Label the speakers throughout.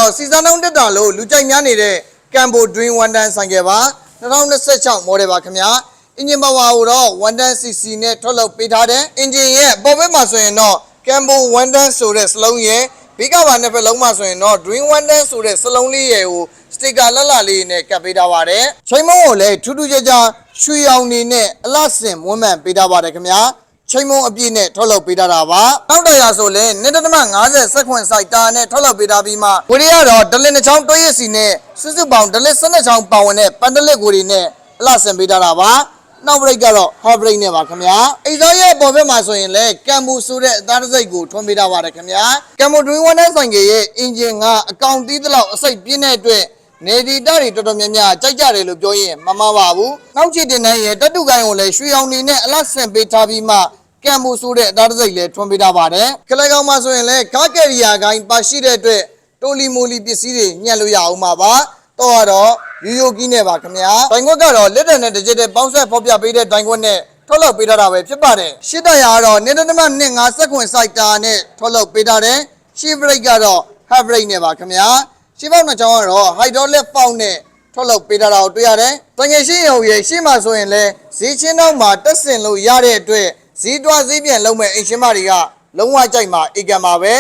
Speaker 1: တော့စီဇန်နှုန်းတက်တာလို့လူကြိုက်များနေတဲ့ Cambo Dream 110ဆိုင်ကယ်ပါ2026 model ပါခင်ဗျာအင်ဂျင်ပါဝါကိုတော့ 110cc နဲ့ထုတ်လုပ်ပေးထားတဲ့အင်ဂျင်ရဲ့ပေါ်ဘက်မှာဆိုရင်တော့ Cambo 110ဆိုတဲ့စလုံးရဲ့ဘေးကပါနှစ်ဖက်လုံးမှာဆိုရင်တော့ Dream 110ဆိုတဲ့စလုံးလေးရဲ့ကိုစတစ်ကာလက်လာလေးနဲ့ကပ်ပေးထားပါတယ်ချိန်မုံကိုလည်းထူးထူးခြားခြားရွှေရောင်နေနဲ့အလှဆင်မွမ်းမံပေးထားပါတယ်ခင်ဗျာချိန်မုံအပြည့်နဲ့ထုတ်လုပ်ပေးထားတာပါနောက်တရာဆိုလဲ1.50စက္ကွန်စိုက်တာနဲ့ထုတ်လုပ်ပေးထားပြီးမှကိုရီးယားတော့ဒလင်တစ်ချောင်းတွဲရစီနဲ့စွစွပေါင်ဒလင်12ချောင်းပေါင်ဝင်တဲ့ပန်တလက်ကိုရီနဲ့အလှဆင်ပေးထားတာပါနောက်ဘရိတ်ကတော့ hard brake နဲ့ပါခင်ဗျာအိမ်သားရဲ့ပေါ်ဘက်မှာဆိုရင်လည်းကမ်ဘူဆိုတဲ့အသားတစ်စိတ်ကိုထွန်းပေးထားပါတယ်ခင်ဗျာကမ်ဘူ Dream 110ဆိုင်ကရဲ့အင်ဂျင်ကအကောင်တီးသလောက်အစိတ်ပြင်းတဲ့အတွက်နေဒီတာတွေတော်တော်များများကြိုက်ကြတယ်လို့ပြောရင်မမှားပါဘူးနောက်ချစ်တင်တဲ့ရဲ့တက်တူကိုင်းကိုလည်းရွှေအောင်နေနဲ့အလှဆင်ပေးထားပြီးမှကမ်ဘူဆိုတဲ့အသားတစ်စိတ်လည်းထွန်းပေးထားပါတယ်ခလိုက်ကောင်မှာဆိုရင်လည်းကားကယ်ရီယာကိုင်းပါရှိတဲ့အတွက်တိုလီမိုလီပစ္စည်းတွေညှက်လို့ရအောင်ပါတော့ရိုးရိုးကြီးနဲ့ပါခင်ဗျာဒိုင်ခွက်ကတော့လက်တံနဲ့တစ်ချက်တည်းပေါင်းဆက်ဖော်ပြပေးတဲ့ဒိုင်ခွက်နဲ့ထုတ်လုပ်ပေးထားတာပဲဖြစ်ပါတယ်ရှစ်တရာကတော့1.25စက္ကွန်စိုက်တာနဲ့ထုတ်လုပ်ပေးထားတယ်ရှီဘရိတ်ကတော့ hard brake နဲ့ပါခင်ဗျာရှီပေါက်နှစ်ချောင်းကတော့ hydraulic ပေါက်နဲ့ထုတ်လုပ်ပေးထားတာကိုတွေ့ရတယ်တငယ်ရှင်းရုံရဲ့ရှေ့မှာဆိုရင်လည်းဈေးချင်းတော့မှာတက်ဆင်လို့ရတဲ့အတွက်ဈေးတွားဈေးပြန်လုံးမဲ့အိမ်ရှင်မတွေကလုံးဝကြိုက်မှာအေကန်ပါပဲ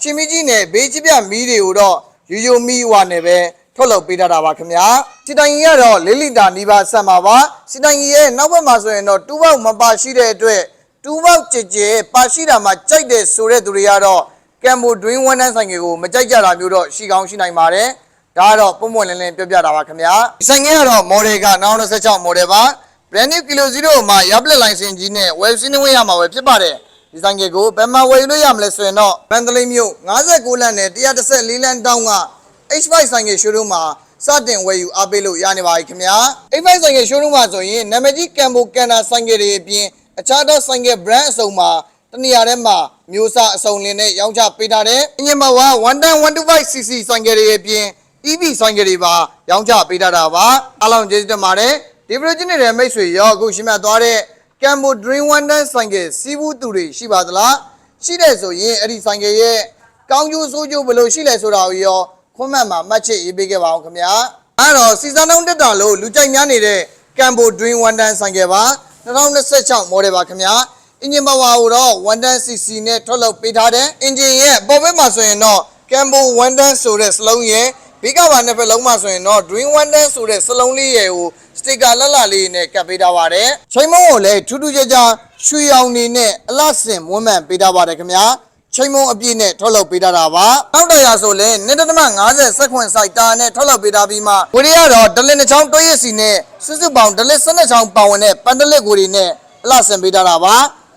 Speaker 1: ရှင်မကြီးနဲ့ဘေးချပြမီးတွေကိုတော့ရိုးရိုးမီးဝါနဲ့ပဲထုတ်လုပ်ပေးထားတာပါခင်ဗျာစီတိုင်ကြီးကတော့4လီတာနီးပါးဆက်မှာပါစီတိုင်ကြီးရဲ့နောက်ဘက်မှာဆိုရင်တော့2ပေါက်မပါရှိတဲ့အတွက်2ပေါက်ကြကြပါရှိတာမှာကြိုက်တယ်ဆိုတဲ့သူတွေကတော့ Cambo Dream 110ဆိုင်ကကိုမကြိုက်ကြတာမျိုးတော့ရှိကောင်းရှိနိုင်ပါတယ်ဒါကတော့ပုံမှန်လင်းလင်းပြောပြတာပါခင်ဗျာဒီဆိုင်ကတော့ model က2026 model ပါ brand new kilo 0မှာရပ်ပလက်လိုင်စင်ကြီးနဲ့ web စင်းဝေးရမှာပဲဖြစ်ပါတယ်ဒီဆိုင်ကိုဘယ်မှာဝယ်လို့ရမလဲဆိုရင်တော့မန္တလေးမြို့59လမ်းနဲ့114လမ်းတောင်းကH5 ဆိုင်ကshowroom မှာစတင်ဝယ်ယူအားပေးလို့ရနေပါပြီခင်ဗျာ H5 ဆိုင်ကshowroom မှာဆိုရင်နာမည်ကြီး Cambo ကန်နာဆိုင်ကတွေအပြင်အခြားသောဆိုင်က brand အစုံမှာတနေရာထဲမှာမျိုးစားအစုံလင်းနဲ့ရောင်းချပေးထားတဲ့အင်ဂျင်ပါဝါ 110-125cc ဆိုင်ကတွေအပြင် EV ဆိုင်ကတွေပါရောင်းချပေးထားတာပါအားလုံးကျေးဇူးတင်ပါတယ်ဒီဗီဒီယိုကြည့်နေတဲ့မိတ်ဆွေရောအခုရှင်းပြသွားတဲ့ Cambo Dream 110ဆိုင်ကစီးဘူးသူတွေရှိပါသလားရှိတယ်ဆိုရင်အဲ့ဒီဆိုင်ကရဲ့ကောင်းကျိုးဆိုးကျိုးဘယ်လိုရှိလဲဆိုတာကိုရောခွန်းမှတ်မှာမှတ်ချက်ရေးပေးခဲ့ပါအောင်ခင်ဗျာအဲ့တော့စီဇန်နှုန်းတက်တာလို့လူကြိုက်များနေတဲ့ Cambo Dream 110ဆိုင်ကပါ2026 model ပါခင်ဗျာအင်ဂျင်ပါဝါကိုတော့ 110cc နဲ့ထုတ်လုပ်ပေးထားတဲ့အင်ဂျင်ရဲ့ပေါ်ဘက်မှာဆိုရင်တော့ Cambo 110ဆိုတဲ့စလုံးရဲ့ဘေးကပါနှစ်ဖက်လုံးမှာဆိုရင်တော့ Dream 110ဆိုတဲ့စလုံးလေးရဲ့ကိုစတစ်ကာလက်လာလေးနဲ့ကပ်ပေးထားပါတယ်ချိန်မုံကိုလည်းထူးထူးခြားခြားရွှေရောင်နေနဲ့အလှဆင်မွမ်းမံပေးထားပါတယ်ခင်ဗျာချိန်မုံအပြည့်နဲ့ထုတ်လုပ်ပေးထားတာပါနောက်တရာဆိုလဲ1.50စက္ကွန်စိုက်တာနဲ့ထုတ်လုပ်ပေးထားပြီးမှကိုရီးယားတော့ဒလင်တစ်ချောင်းတွဲရစီနဲ့စွစွပေါင်ဒလင်12ချောင်းပေါင်ဝင်တဲ့ပန်တလက်ကိုရီနဲ့အလှဆင်ပေးထားတာပါ